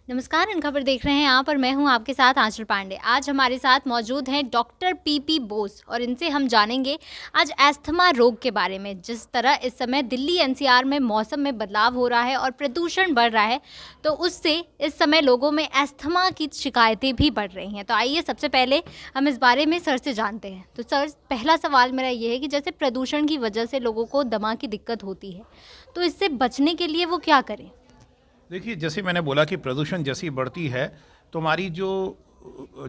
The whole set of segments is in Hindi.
नमस्कार, इन खबर देख रहे हैं आप और मैं हूं आपके साथ आंचल पांडे। आज हमारे साथ मौजूद हैं डॉक्टर पीपी बोस और इनसे हम जानेंगे आज अस्थमा रोग के बारे में। जिस तरह इस समय दिल्ली एनसीआर में मौसम में बदलाव हो रहा है और प्रदूषण बढ़ रहा है, तो उससे इस समय लोगों में अस्थमा की शिकायतें भी बढ़ रही हैं। तो आइए सबसे पहले हम इस बारे में सर से जानते हैं। तो सर, पहला सवाल मेरा ये है कि जैसे प्रदूषण की वजह से लोगों को दमा की दिक्कत होती है, तो इससे बचने के लिए वो क्या करें? देखिए, जैसे मैंने बोला कि प्रदूषण जैसी बढ़ती है तो हमारी जो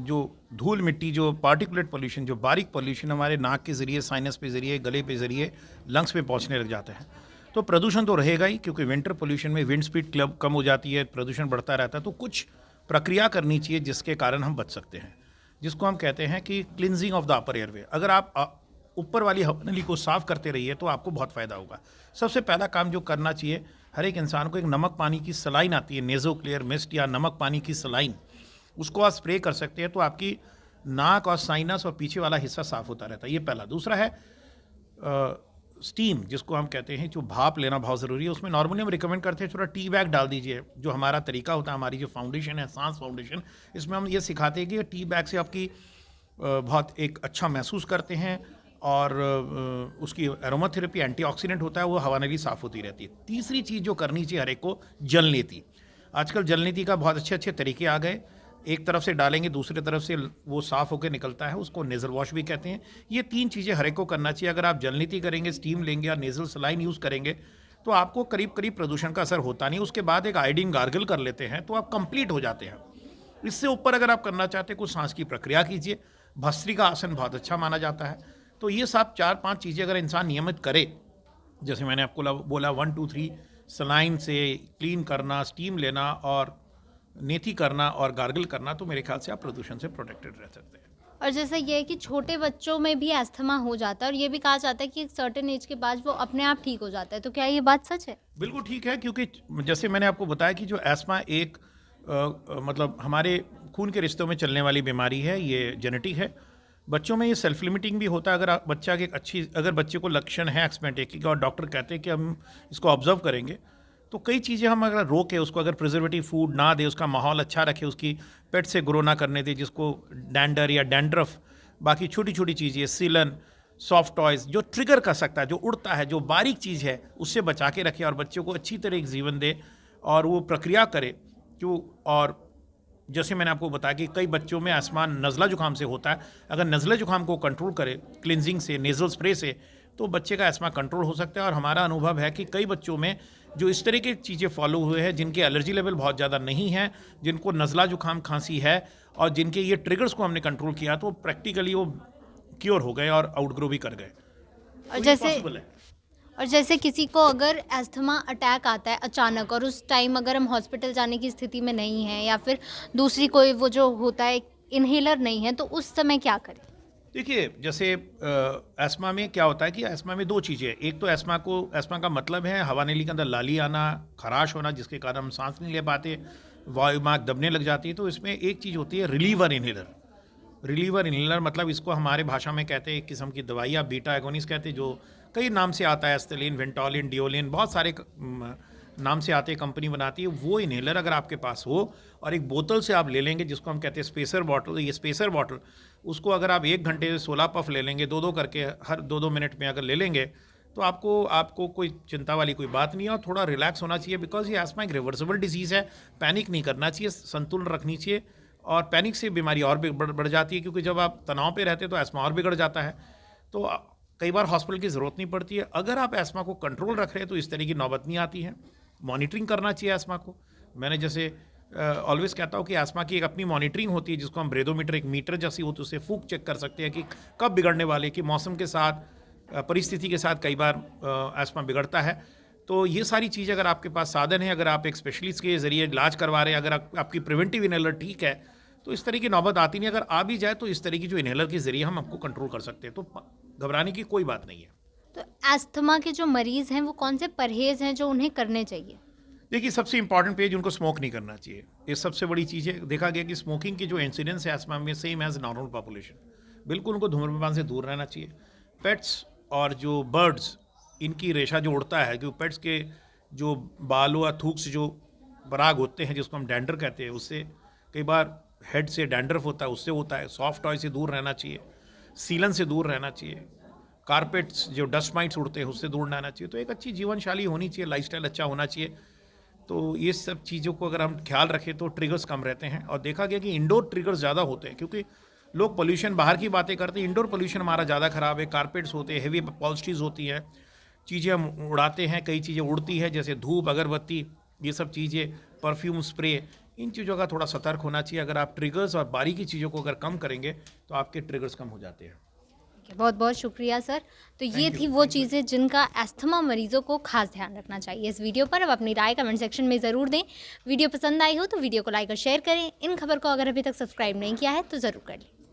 जो धूल मिट्टी, जो पार्टिकुलेट पोल्यूशन, जो बारीक पोल्यूशन हमारे नाक के ज़रिए, साइनस पे ज़रिए, गले पे ज़रिए लंग्स पे पहुंचने लग जाते हैं। तो प्रदूषण तो रहेगा ही, क्योंकि विंटर पोल्यूशन में विंड स्पीड क्लब कम हो जाती है, प्रदूषण बढ़ता रहता है। तो कुछ प्रक्रिया करनी चाहिए जिसके कारण हम बच सकते हैं, जिसको हम कहते हैं कि cleansing of the upper airway. अगर आप ऊपर वाली हवा नली को साफ करते रहिए तो आपको बहुत फ़ायदा होगा। सबसे पहला काम जो करना चाहिए, हर एक इंसान को एक नमक पानी की सलाइन आती है, नेज़ो क्लियर मिस्ट या नमक पानी की सलाइन, उसको आप स्प्रे कर सकते हैं तो आपकी नाक और साइनस और पीछे वाला हिस्सा साफ होता रहता है। ये पहला। दूसरा है स्टीम, जिसको हम कहते हैं, जो भाप लेना बहुत ज़रूरी है। उसमें नॉर्मली हम रिकमेंड करते हैं थोड़ा टी बैग डाल दीजिए। जो हमारा तरीका होता है, हमारी जो फाउंडेशन है, सांस फाउंडेशन, इसमें हम ये सिखाते हैं कि टी बैग से आपकी बहुत एक अच्छा महसूस करते हैं और उसकी एरोमाथेरेपी एंटीऑक्सीडेंट होता है, वो हवा नली साफ़ होती रहती है। तीसरी चीज़ जो करनी चाहिए हर एक को, जल नीति। आजकल जल नीति का बहुत अच्छे अच्छे तरीके आ गए। एक तरफ से डालेंगे, दूसरी तरफ से वो साफ़ होकर निकलता है, उसको नेज़ल वॉश भी कहते हैं। ये तीन चीज़ें हर एक को करना चाहिए। अगर आप जल नीति करेंगे, स्टीम लेंगे या नेज़ल सलाइन यूज़ करेंगे तो आपको करीब करीब प्रदूषण का असर होता नहीं। उसके बाद एक आयोडीन गार्गल कर लेते हैं तो आप कंप्लीट हो जाते हैं। इससे ऊपर अगर आप करना चाहते हैं, कुछ सांस की प्रक्रिया कीजिए। भस्त्रिका आसन बहुत अच्छा माना जाता है। तो ये सब 4-5 चीज़ें अगर इंसान नियमित करे, जैसे मैंने आपको बोला 1 2 3, सलाइन से क्लीन करना, स्टीम लेना और नेथी करना और गार्गल करना, तो मेरे ख्याल से आप प्रदूषण से प्रोटेक्टेड रह सकते हैं। और जैसा ये है कि छोटे बच्चों में भी अस्थमा हो जाता है और ये भी कहा जाता है कि एक सर्टेन एज के बाद वो अपने आप ठीक हो जाता है। तो क्या ये बात सच है? बिल्कुल ठीक है, क्योंकि जैसे मैंने आपको बताया कि जो एस्मा एक मतलब हमारे खून के रिश्तों में चलने वाली बीमारी है, ये जेनेटिक है। बच्चों में ये सेल्फ लिमिटिंग भी होता है। अगर बच्चा की अगर बच्चे को लक्षण है एक्समेटेकी का और डॉक्टर कहते हैं कि हम इसको ऑब्जर्व करेंगे, तो कई चीज़ें हम अगर रोकें, उसको अगर प्रिजर्वेटिव फूड ना दे, उसका माहौल अच्छा रखे, उसकी पेट से ग्रो ना करने दे, जिसको डैंडर या डैंड्रफ, बाकी छोटी छोटी चीज़ें, सीलन, सॉफ्ट टॉयज़ जो ट्रिगर कर सकता है, जो उड़ता है, जो बारीक चीज़ है, उससे बचा के रखे और बच्चों को अच्छी तरह एक जीवन दे और वो प्रक्रिया करे। जो और जैसे मैंने आपको बताया कि कई बच्चों में अस्थमा नज़ला जुकाम से होता है। अगर नज़ला जुकाम को कंट्रोल करे क्लिनजिंग से, नेज़ल स्प्रे से, तो बच्चे का अस्थमा कंट्रोल हो सकता है। और हमारा अनुभव है कि कई बच्चों में जो इस तरह की चीज़ें फॉलो हुए हैं, जिनके एलर्जी लेवल बहुत ज़्यादा नहीं है, जिनको नज़ला जुकाम खांसी है और जिनके ये ट्रिगर्स को हमने कंट्रोल किया, तो प्रैक्टिकली वो क्योर हो गए और आउटग्रो भी कर गए। और तो ये जैसे पॉसिबल है। और जैसे किसी को अगर अस्थमा अटैक आता है अचानक और उस टाइम अगर हम हॉस्पिटल जाने की स्थिति में नहीं हैं या फिर दूसरी कोई वो जो होता है इन्हेलर नहीं है, तो उस समय क्या करें? देखिए, जैसे अस्थमा में क्या होता है कि अस्थमा में दो चीज़ें हैं। एक तो अस्थमा का मतलब है हवा नली के अंदर लाली आना, खराश होना, जिसके कारण हम सांस नहीं ले पाते, वायुमार्ग दबने लग जाती है। तो इसमें एक चीज़ होती है रिलीवर इन्हेलर। रिलीवर इन्हेलर मतलब इसको हमारे भाषा में कहते हैं, एक किस्म की दवाई, या बीटा एगोनिस्ट कहते हैं, जो कई नाम से आता है, एस्थलीन, वेंटोलिन, डिओलिन, बहुत सारे नाम से आते हैं, कंपनी बनाती है। वो इन्हेलर अगर आपके पास हो और एक बोतल से आप ले लेंगे, जिसको हम कहते हैं स्पेसर बॉटल, ये स्पेसर बॉटल, उसको अगर आप 1 घंटे 16 पफ ले लेंगे, 2-2 करके हर 2-2 मिनट में अगर ले लेंगे, तो आपको कोई चिंता वाली कोई बात नहीं है और थोड़ा रिलैक्स होना चाहिए। बिकॉज ये अस्थमा एक रिवर्सिबल डिजीज़ है। पैनिक नहीं करना चाहिए, संतुलन रखनी चाहिए। और पैनिक से बीमारी और भी बढ़ जाती है, क्योंकि जब आप तनाव पे रहते हैं तो अस्थमा और बिगड़ जाता है। तो कई बार हॉस्पिटल की ज़रूरत नहीं पड़ती है। अगर आप अस्थमा को कंट्रोल रख रहे हैं तो इस तरह की नौबत नहीं आती है। मॉनिटरिंग करना चाहिए अस्थमा को। मैंने जैसे ऑलवेज कहता हूँ कि अस्थमा की एक अपनी मॉनिटरिंग होती है, जिसको हम ब्रेदोमीटर, एक मीटर जैसी होती है, उससे फूंक चेक कर सकते हैं कि कब बिगड़ने वाले, कि मौसम के साथ, परिस्थिति के साथ कई बार अस्थमा बिगड़ता है। तो ये सारी चीज़ अगर आपके पास साधन है, अगर आप एक स्पेशलिस्ट के ज़रिए इलाज करवा रहे हैं, अगर आपकी प्रिवेंटिव इन्हेलर ठीक है, तो इस तरह की नौबत आती नहीं। अगर आ भी जाए तो इस तरह की जो इन्हेलर के ज़रिए हम आपको कंट्रोल कर सकते हैं। तो घबराने की कोई बात नहीं है। तो अस्थमा के जो मरीज़ हैं वो कौन से परहेज़ हैं जो उन्हें करने चाहिए? देखिए, सबसे इंपॉर्टेंट पेज, उनको स्मोक नहीं करना चाहिए। ये सबसे बड़ी चीज़ है। देखा गया कि स्मोकिंग की जो इंसिडेंस है अस्थमा में, सेम एज नॉर्मल पॉपुलेशन। बिल्कुल उनको धूम्रपान से दूर रहना चाहिए। पेट्स और जो बर्ड्स, इनकी रेशा जो उड़ता है, जो पेट्स के जो बालों या थूक से जो पराग होते हैं जिसको हम डैंड्रफ कहते हैं, उससे कई बार हेड से डैंड्रफ होता है, उससे होता है। सॉफ्ट टॉय से दूर रहना चाहिए, सीलन से दूर रहना चाहिए, कारपेट्स जो डस्ट माइट्स उड़ते हैं उससे दूर रहना चाहिए। तो एक अच्छी जीवन शैली होनी चाहिए, लाइफस्टाइल अच्छा होना चाहिए। तो ये सब चीज़ों को अगर हम ख्याल रखें तो ट्रिगर्स कम रहते हैं। और देखा गया कि इंडोर ट्रिगर्स ज़्यादा होते हैं, क्योंकि लोग पोल्यूशन बाहर की बातें करते हैं, इंडोर पोल्यूशन हमारा ज़्यादा ख़राब है। कारपेट्स होते हैं, हेवी अपॉल्स्ट्रीज होती हैं, चीज़ें हम उड़ाते हैं, कई चीज़ें उड़ती है जैसे धूप, अगरबत्ती, ये सब चीज़ें, परफ्यूम, स्प्रे, इन चीज़ों का थोड़ा सतर्क होना चाहिए। अगर आप ट्रिगर्स और बारीकी चीज़ों को अगर कम करेंगे तो आपके ट्रिगर्स कम हो जाते हैं। बहुत बहुत शुक्रिया सर। तो ये थैंक यू, थी वो थैंक यू। चीज़ें जिनका अस्थमा मरीजों को खास ध्यान रखना चाहिए। इस वीडियो पर अब अपनी राय कमेंट सेक्शन में ज़रूर दें। वीडियो पसंद आई हो तो वीडियो को लाइक और शेयर करें। इन खबर को अगर अभी तक सब्सक्राइब नहीं किया है तो ज़रूर कर लें।